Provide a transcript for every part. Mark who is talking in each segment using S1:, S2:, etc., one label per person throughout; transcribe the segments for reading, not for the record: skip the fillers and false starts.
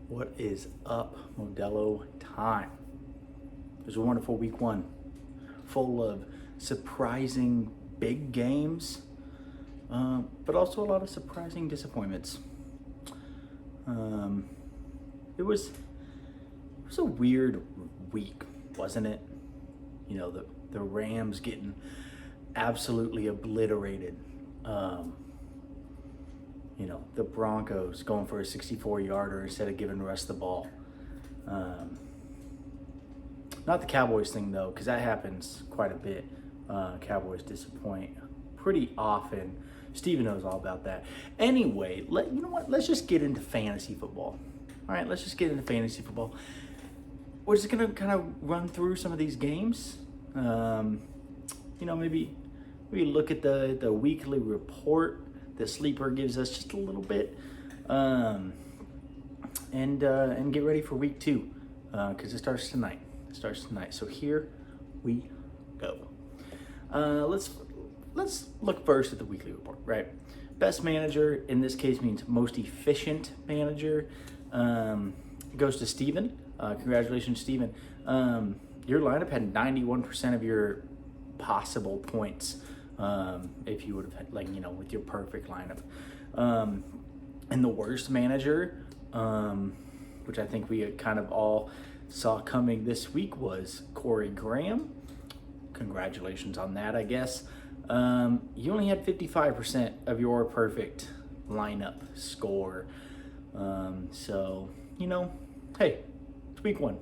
S1: What is up, Modelo time? It was a wonderful week one, full of surprising big games, but also a lot of surprising disappointments. It was a weird week, wasn't it? You know, the Rams getting absolutely obliterated. The Broncos going for a 64-yarder instead of giving Russ the ball. Not the Cowboys thing, though, because that happens quite a bit. Cowboys disappoint pretty often. Steven knows all about that. Anyway, you know what? Let's just get into fantasy football. All right, let's just get into fantasy football. We're just going to kind of run through some of these games. Maybe look at the weekly report the Sleeper gives us just a little bit, and get ready for week two, because it starts tonight. So here we go. Let's look first at the weekly report. Right, best manager in this case means most efficient manager. Goes to Steven. Congratulations, Steven. Your lineup had 91% of your possible points. If you would have had, with your perfect lineup. And the worst manager, which I think we had kind of all saw coming this week, was Corey Graham. Congratulations on that, I guess. You only had 55% of your perfect lineup score. Hey, it's week one.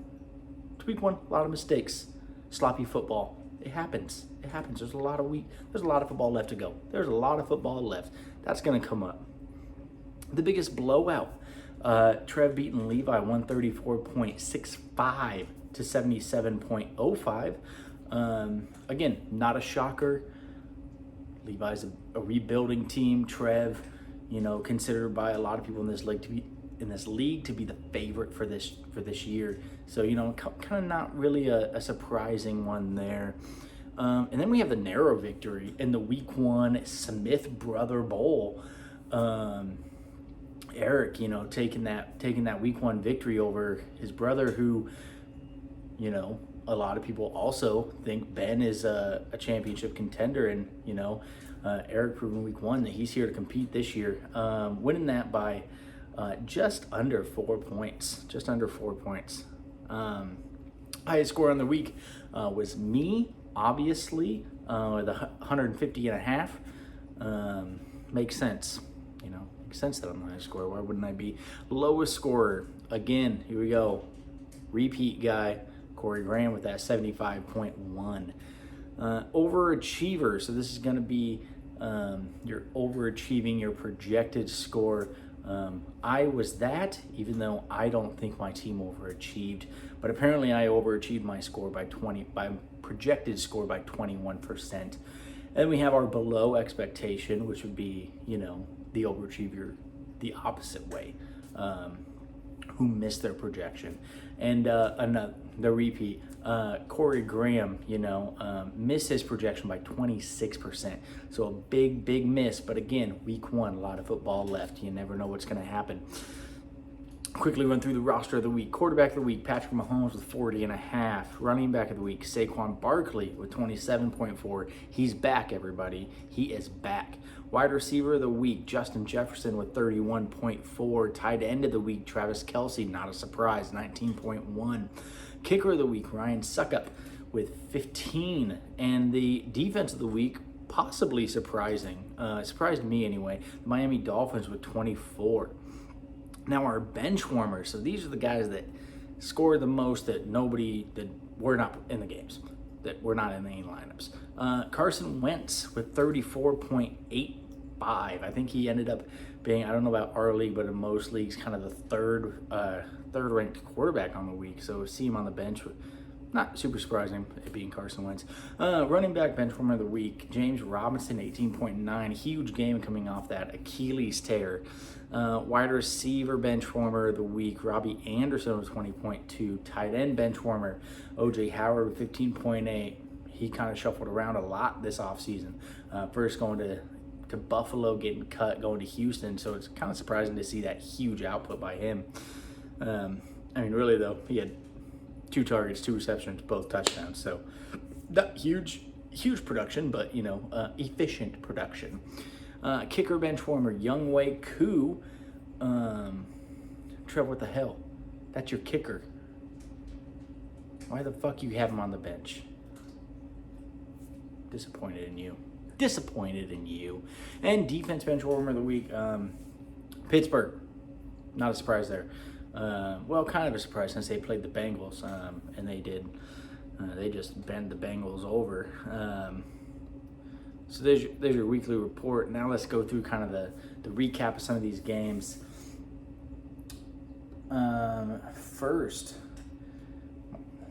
S1: A lot of mistakes. Sloppy football. It happens. There's a lot of football left to go. There's a lot of football left. That's going to come up. The biggest blowout. Trev beating Levi 134.65 to 77.05. Again, not a shocker. Levi's a rebuilding team. Trev, considered by a lot of people in this league to be the favorite for this year. So, kind of not really a surprising one there. And then we have the narrow victory in the week one Smith Brother Bowl. Eric, taking that week one victory over his brother, who, a lot of people also think Ben is a championship contender, and Eric proving week one that he's here to compete this year, winning that by just under 4 points. Highest score on the week was me, obviously, with 150.5. Makes sense. Makes sense that I'm the highest scorer. Why wouldn't I be? Lowest scorer, again, here we go. Repeat guy, Corey Graham with that 75.1. Overachiever, so this is going to be you're overachieving your projected score. I was that, even though I don't think my team overachieved, but apparently I overachieved my score by projected score by 21%. And we have our below expectation, which would be, the overachiever the opposite way, who missed their projection. And the repeat, Corey Graham, missed his projection by 26%. So a big miss. But again, week one, a lot of football left. You never know what's going to happen. Quickly run through the roster of the week. Quarterback of the week, Patrick Mahomes with 40.5. Running back of the week, Saquon Barkley with 27.4. He's back, everybody. He is back. Wide receiver of the week, Justin Jefferson with 31.4. Tight end of the week, Travis Kelce, not a surprise, 19.1. Kicker of the week, Ryan Suckup with 15. And the defense of the week, possibly surprising, surprised me anyway, the Miami Dolphins with 24. Now our bench warmers, so these are the guys that scored the most that were not in the games, that were not in any lineups. Carson Wentz with 34.85. I think he ended up being, I don't know about our league, but in most leagues, kind of the third ranked quarterback on the week. So see him on the bench, not super surprising, it being Carson Wentz. Running back bench warmer of the week, James Robinson, 18.9. Huge game coming off that Achilles tear. Wide receiver bench warmer of the week, Robbie Anderson with 20.2. Tight end bench warmer, O.J. Howard with 15.8. He kind of shuffled around a lot this offseason. First going to Buffalo, getting cut, going to Houston. So it's kind of surprising to see that huge output by him. I mean, really though, he had 2 targets, 2 receptions, both touchdowns. So not huge production, but efficient production. Kicker bench warmer Younghoe Koo. Trev, what the hell? That's your kicker. Why the fuck you have him on the bench? Disappointed in you. And defense bench warmer of the week, Pittsburgh. Not a surprise there. Well, kind of a surprise since they played the Bengals, and they did. They just bent the Bengals over. So there's your weekly report. Now let's go through kind of the recap of some of these games. First,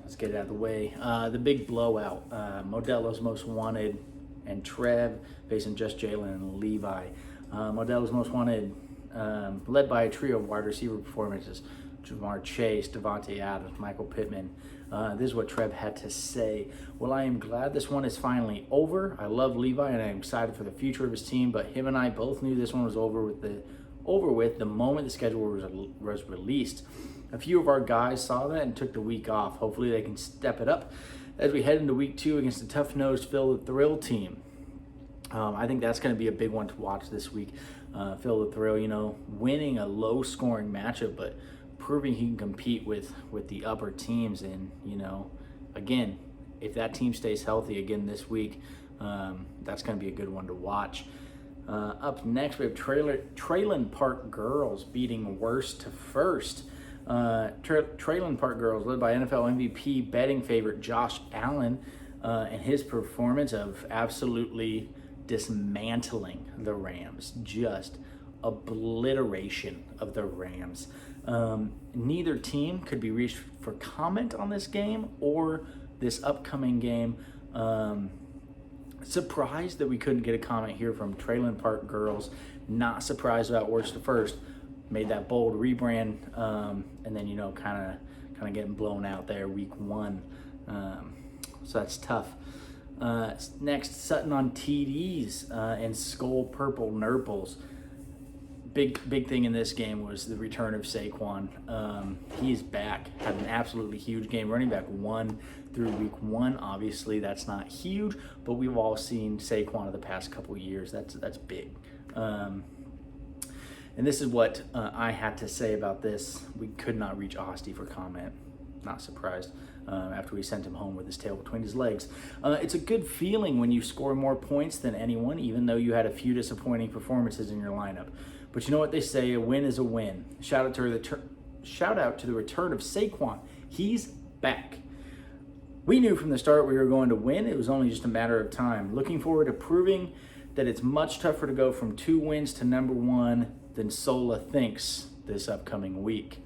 S1: let's get it out of the way. The big blowout. Modelo's Most Wanted and Trev facing just Jalen and Levi. Modelo's Most Wanted, led by a trio of wide receiver performances. Jamar Chase, Devontae Adams, Michael Pittman. This is what Trev had to say. Well, I am glad this one is finally over. I love Levi and I'm excited for the future of his team, but him and I both knew this one was over with the moment the schedule was released. A few of our guys saw that and took the week off. Hopefully they can step it up as we head into week 2 against the tough-nosed Phil the Thrill team. I think that's going to be a big one to watch this week. Phil the Thrill, winning a low-scoring matchup, but proving he can compete with the upper teams. And, again, if that team stays healthy again this week, that's going to be a good one to watch. Up next, we have Traylon Park Girls beating Worst to First. Traylon Park Girls, led by NFL MVP betting favorite Josh Allen, and his performance of absolutely dismantling the Rams, just obliteration of the Rams. Neither team could be reached for comment on this game or this upcoming game. Surprised that we couldn't get a comment here from Traylon Park Girls. Not surprised about Worst to First. Made that bold rebrand, and then kind of getting blown out there week 1. So that's tough. Next, Sutton on TDs and Skull Purple Nurples. Big thing in this game was the return of Saquon. He's back. Had an absolutely huge game. Running back 1 through week 1. Obviously, that's not huge, but we've all seen Saquon of the past couple years. That's big. And this is what I had to say about this. We could not reach Osty for comment. Not surprised after we sent him home with his tail between his legs. It's a good feeling when you score more points than anyone, even though you had a few disappointing performances in your lineup. But you know what they say, a win is a win. Shout out to the return of Saquon. He's back. We knew from the start we were going to win. It was only just a matter of time. Looking forward to proving that it's much tougher to go from 2 wins to number 1 than Sola thinks this upcoming week.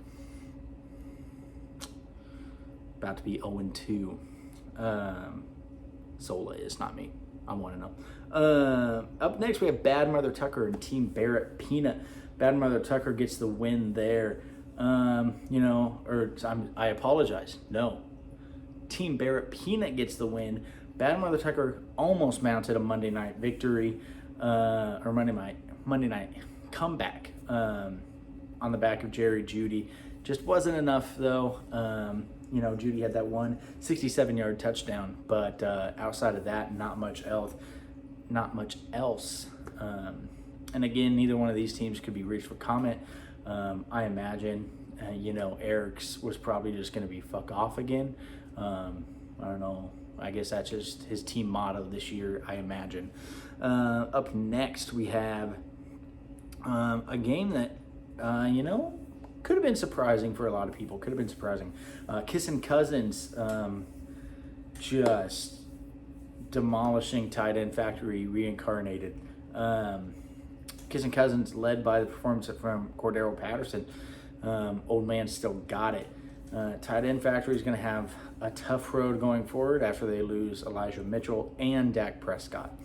S1: About to be 0-2. Sola is, not me. I want to know. Up next, we have Bad Mother Tucker and Team Barrett Peanut. Bad Mother Tucker gets the win there. I apologize. No. Team Barrett Peanut gets the win. Bad Mother Tucker almost mounted a Monday night victory, or Monday night comeback on the back of Jerry Jeudy. Just wasn't enough though. Jeudy had that one 67-yard touchdown, but outside of that, not much else. And again, neither one of these teams could be reached for comment. I imagine, Eric's was probably just going to be fuck off again. I don't know. I guess that's just his team motto this year, I imagine. Up next, we have a game that, could have been surprising for a lot of people. Could have been surprising. Kissin' Cousins just demolishing Tight End Factory reincarnated. Kissin' Cousins led by the performance from Cordero Patterson. Old man still got it. Tight End Factory is going to have a tough road going forward after they lose Elijah Mitchell and Dak Prescott.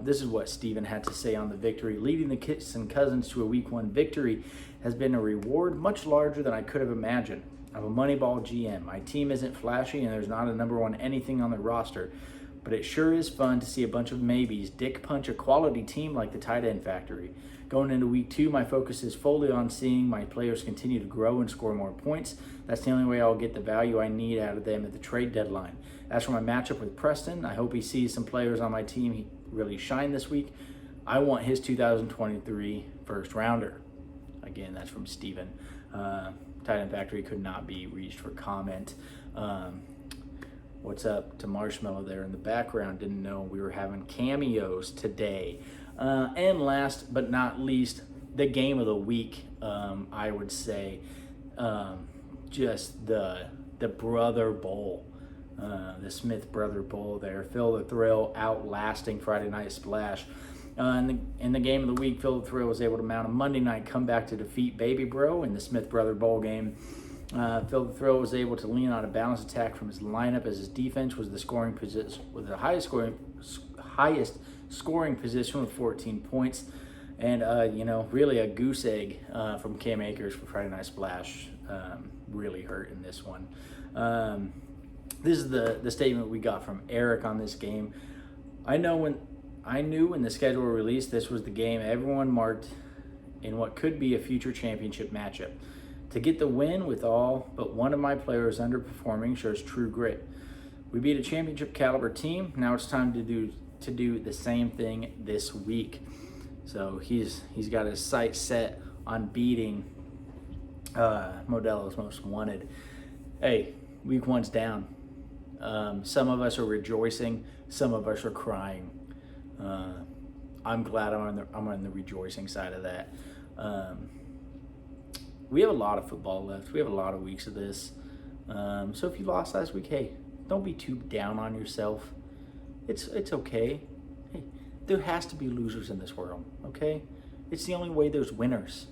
S1: This is what Steven had to say on the victory. Leading the Kissin' Cousins to a Week 1 victory has been a reward much larger than I could have imagined. I'm a Moneyball GM. My team isn't flashy and there's not a number 1 anything on the roster, but it sure is fun to see a bunch of maybes dick punch a quality team like the Tight End Factory. Going into week 2, my focus is fully on seeing my players continue to grow and score more points. That's the only way I'll get the value I need out of them at the trade deadline. As for my matchup with Preston, I hope he sees some players on my team he really shine this week. I want his 2023 first rounder. Again, that's from Steven. Tight End Factory could not be reached for comment. What's up to Marshmallow there in the background? Didn't know we were having cameos today. And last but not least, the game of the week, I would say, just the Brother Bowl, the Smith Brother Bowl there. Phil the Thrill outlasting Friday Night Splash. In the game of the week, Phil the Thrill was able to mount a Monday night comeback to defeat Baby Bro in the Smith Brother Bowl game. Phil the Thrill was able to lean on a balanced attack from his lineup as his defense was the scoring position with the highest scoring position with 14 points, and really a goose egg from Cam Akers for Friday Night Splash really hurt in this one. This is the statement we got from Eric on this game. I knew when the schedule released, this was the game everyone marked in what could be a future championship matchup. To get the win with all but one of my players underperforming shows true grit. We beat a championship caliber team. Now it's time to do the same thing this week. So he's got his sights set on beating Modelo's Most Wanted. Hey, week 1's down. Some of us are rejoicing. Some of us are crying. I'm glad I'm on the rejoicing side of that. We have a lot of football left. We have a lot of weeks of this. So if you lost last week, hey, don't be too down on yourself. It's okay. Hey, there has to be losers in this world, okay? It's the only way there's winners.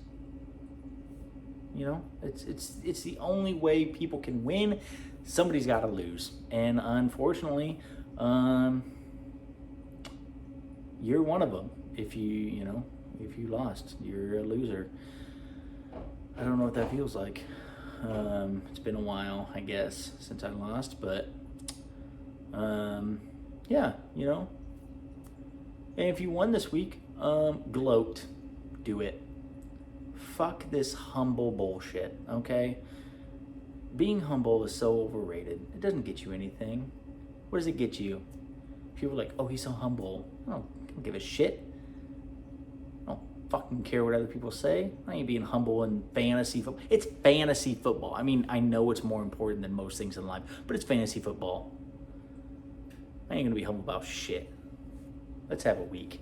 S1: You know, it's the only way people can win. Somebody's got to lose. And unfortunately, you're one of them. If you lost, you're a loser. I don't know what that feels like. It's been a while, I guess, since I lost, but yeah, And if you won this week, gloat. Do it. Fuck this humble bullshit, okay? Being humble is so overrated. It doesn't get you anything. What does it get you? People are like, oh, he's so humble. I don't give a shit. I don't fucking care what other people say. I ain't being humble in fantasy football. It's fantasy football. I mean, I know it's more important than most things in life, but it's fantasy football. I ain't gonna be humble about shit. Let's have a week.